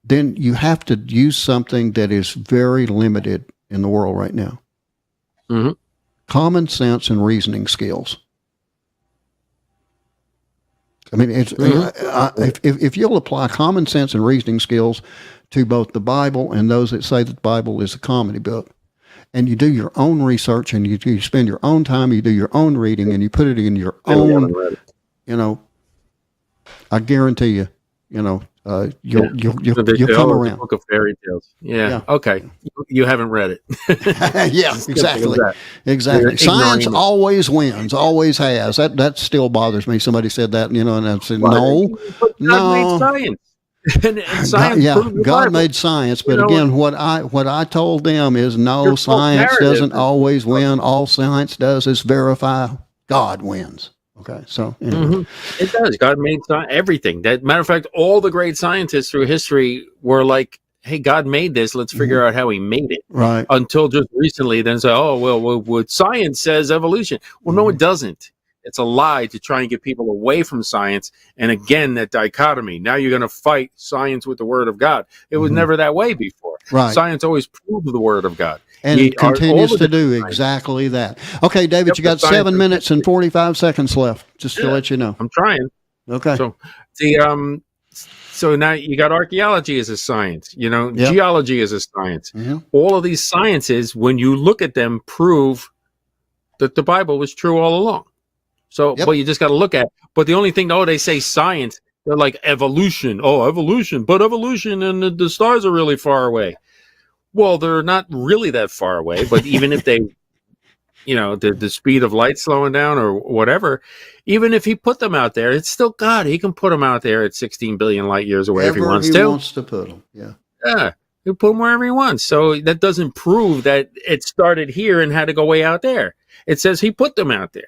then you have to use something that is very limited in the world right now. Mm-hmm. Common sense and reasoning skills. I mean, if you'll apply common sense and reasoning skills to both the Bible and those that say that the Bible is a comedy book, and you do your own research and you spend your own time, you do your own reading, and you put it in your own, I guarantee you, you'll come around. Book of fairy tales. Yeah. Okay. You haven't read it. Yeah, exactly. Science always wins, always has. That still bothers me. Somebody said that, and I said, no. Made science. and science God made science, but again, what I told them is no, science doesn't always win. All science does is verify God wins. Okay, so anyway. It does. God made everything. Matter of fact, all the great scientists through history were like, "Hey, God made this. Let's figure out how He made it." Right. Until just recently, then say, "Oh, well, what science says evolution." Well, no, it doesn't. It's a lie to try and get people away from science. And again, that dichotomy. Now you're going to fight science with the Word of God. It was never that way before. Right. Science always proved the Word of God. And it continues to do exactly that. Okay, David, you got 7 minutes and 45 seconds left, just to let you know. I'm trying. Okay. So now you got archaeology as a science, geology as a science. All of these sciences, when you look at them, prove that the Bible was true all along. So, but you just got to look at. But the only thing, they say science. They're like evolution. Oh, evolution. But evolution and the stars are really far away. Well, they're not really that far away. But even if they, the speed of light slowing down or whatever, even if he put them out there, it's still God. He can put them out there at 16 billion light years away if he wants to. He wants to put them. Yeah. Yeah. He'll put them wherever he wants. So that doesn't prove that it started here and had to go way out there. It says he put them out there.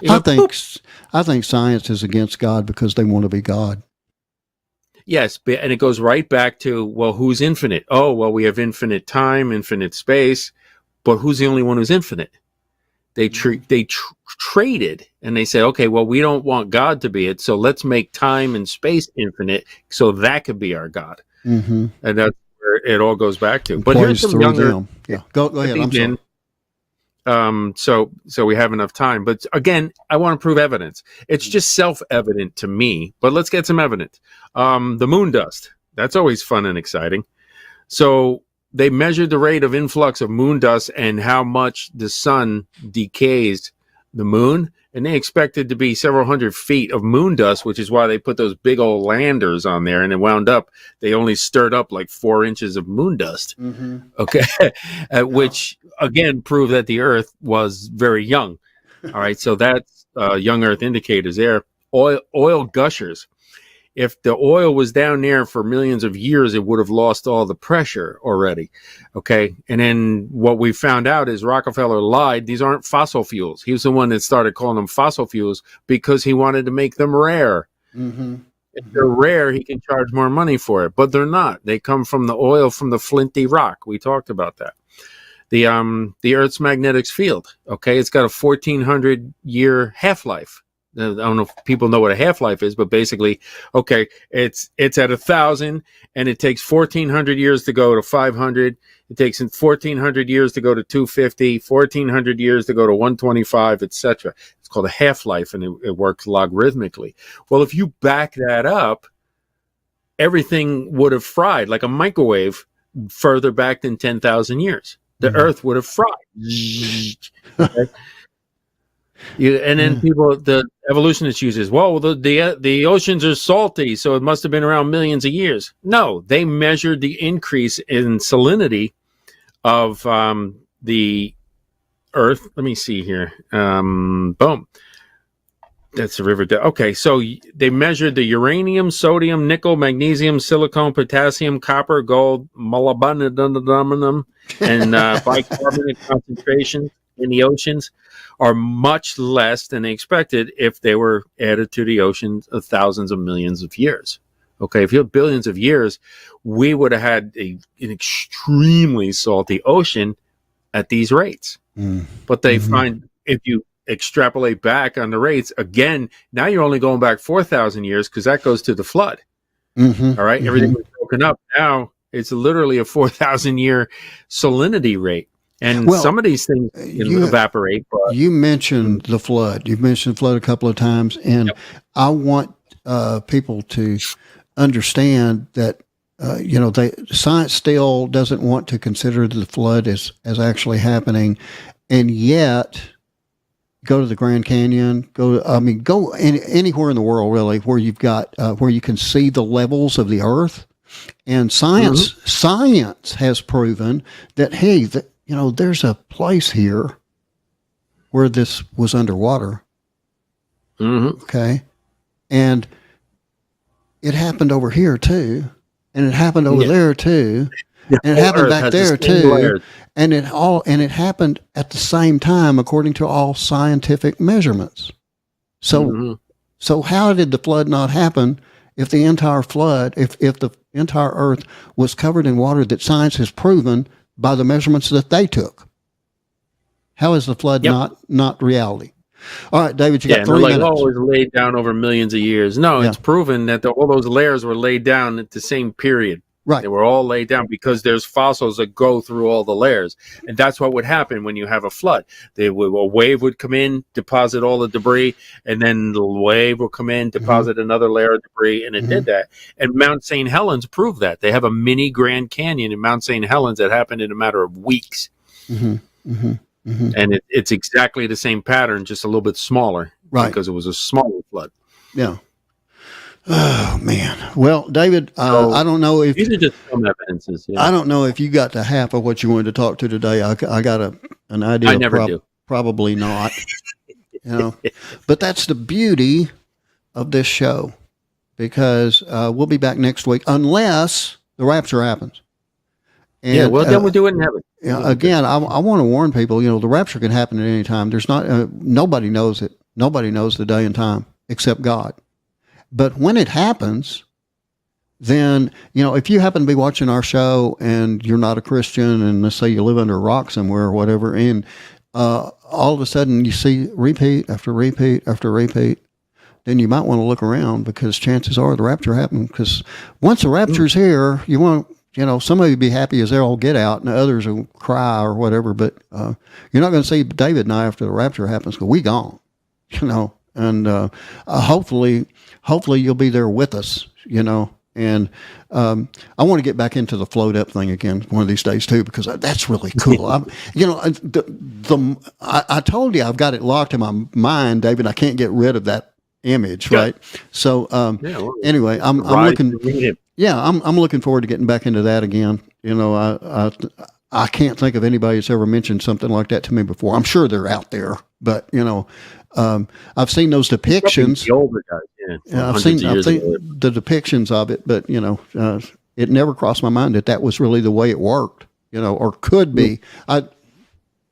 I think science is against God because they want to be God. Yes, and it goes right back to, well, who's infinite? Oh, well, we have infinite time, infinite space, but who's the only one who's infinite? They traded, and they said, okay, well, we don't want God to be it, so let's make time and space infinite, so that could be our God. And that's where it all goes back to. But here's some younger. Yeah, go ahead. I'm sorry. So we have enough time, but again, I want to prove evidence. It's just self-evident to me, but let's get some evidence. The moon dust, that's always fun and exciting. So they measured the rate of influx of moon dust and how much the sun decays the moon, and they expected to be several hundred feet of moon dust, which is why they put those big old landers on there, and it wound up, they only stirred up like 4 inches of moon dust. Okay. Which again proved that the earth was very young. All right. So that's young earth indicators there. Oil gushers. If the oil was down there for millions of years, it would have lost all the pressure already. Okay. And then what we found out is Rockefeller lied. These aren't fossil fuels. He was the one that started calling them fossil fuels because he wanted to make them rare. If they're rare, he can charge more money for it, but they're not. They come from the oil from the flinty rock. We talked about that. The Earth's magnetic field. Okay. It's got a 1,400-year half-life. I don't know if people know what a half-life is, but basically, okay, it's at 1,000, and it takes 1,400 years to go to 500. It takes 1,400 years to go to 250, 1,400 years to go to 125, etc. It's called a half-life, and it works logarithmically. Well, if you back that up, everything would have fried like a microwave further back than 10,000 years. The Earth would have fried. Okay? And then the evolutionists uses, well, the oceans are salty, so it must have been around millions of years. No, they measured the increase in salinity of the Earth. Let me see here. Boom. That's the river. Okay, so they measured the uranium, sodium, nickel, magnesium, silicon, potassium, copper, gold, molybdenum, and bicarbonate concentration in the oceans are much less than they expected if they were added to the oceans of thousands of millions of years. Okay, if you have billions of years, we would have had an extremely salty ocean at these rates. But they find if you extrapolate back on the rates again, now you're only going back 4,000 years because that goes to the flood. Mm-hmm, All right, mm-hmm. everything was broken up. Now it's literally a 4,000 year salinity rate, and Well, some of these things can evaporate. But you mentioned the flood. You've mentioned the flood a couple of times, and I want people to understand that science still doesn't want to consider the flood as actually happening, and yet go to the Grand Canyon, go anywhere in the world really where you've got where you can see the levels of the earth, and science has proven that there's a place here where this was underwater. Okay, and it happened over here too, and it happened over there too, and it happened back there too. And it happened at the same time, according to all scientific measurements. So, so how did the flood not happen if the entire earth was covered in water that science has proven by the measurements that they took? How is the flood not reality? All right, David, you got 3 minutes. Oh, it was laid down over millions of years. No, it's proven that all those layers were laid down at the same period. Right. They were all laid down because there's fossils that go through all the layers. And that's what would happen when you have a flood. A wave would come in, deposit all the debris, and then the wave will come in, deposit another layer of debris, and it did that. And Mount St. Helens proved that. They have a mini Grand Canyon in Mount St. Helens that happened in a matter of weeks. And it's exactly the same pattern, just a little bit smaller. Right. Because it was a smaller flood. Yeah. Oh man! Well, David, I don't know if these are just some evidences. I don't know if you got to half of what you wanted to talk to today. I got an idea. I never do. Probably not. But that's the beauty of this show, because we'll be back next week unless the rapture happens. And, then we'll do it in heaven. Again, I want to warn people. The rapture can happen at any time. There's not nobody knows it. Nobody knows the day and time except God. But when it happens, then, if you happen to be watching our show and you're not a Christian, and let's say you live under a rock somewhere or whatever, and all of a sudden you see repeat after repeat after repeat, then you might want to look around, because chances are the rapture happened. Because once the rapture's here, you want, some of you be happy as they'll get out, and others will cry or whatever. But you're not going to see David and I after the rapture happens, because we gone, and hopefully you'll be there with us, and I want to get back into the float up thing again one of these days too, because that's really cool. I told you I've got it locked in my mind, David. I can't get rid of that image, right? So anyway, I'm looking. Yeah, I'm looking forward to getting back into that again. I can't think of anybody that's ever mentioned something like that to me before. I'm sure they're out there, but I've seen those depictions. The older guys, I've seen the depictions of it, but it never crossed my mind that was really the way it worked, or could be.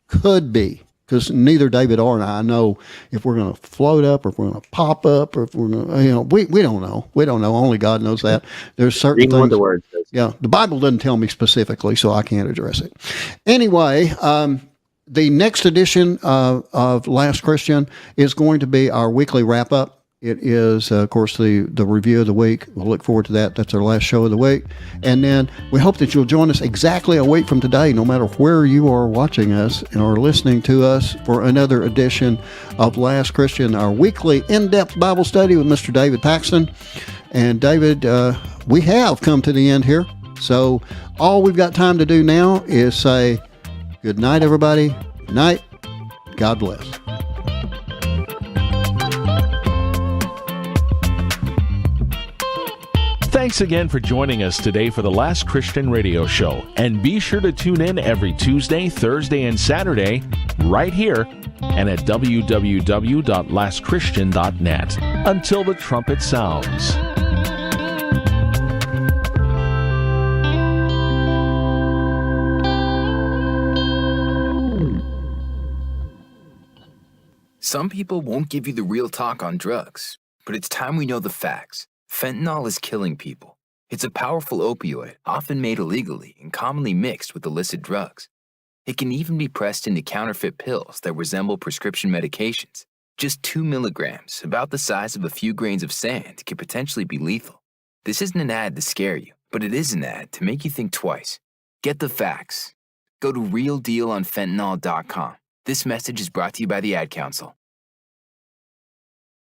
Could be, because neither David or I know if we're going to float up or if we're going to pop up, or if we're going to, we don't know. We don't know. Only God knows that. There's certain things. The word says. Yeah, the Bible doesn't tell me specifically, so I can't address it. Anyway, the next edition of Last Christian is going to be our weekly wrap-up. It is, of course, the review of the week. We'll look forward to that. That's our last show of the week. And then we hope that you'll join us exactly a week from today, no matter where you are watching us or listening to us, for another edition of Last Christian, our weekly in-depth Bible study with Mr. David Paxton. And David, we have come to the end here. So all we've got time to do now is say good night, everybody. Good night. God bless. Thanks again for joining us today for the Last Christian Radio Show. And be sure to tune in every Tuesday, Thursday, and Saturday right here and at www.lastchristian.net. Until the trumpet sounds. Some people won't give you the real talk on drugs, but it's time we know the facts. Fentanyl is killing people. It's a powerful opioid, often made illegally and commonly mixed with illicit drugs. It can even be pressed into counterfeit pills that resemble prescription medications. Just 2 milligrams, about the size of a few grains of sand, could potentially be lethal. This isn't an ad to scare you, but it is an ad to make you think twice. Get the facts. Go to realdealonfentanyl.com. This message is brought to you by the Ad Council.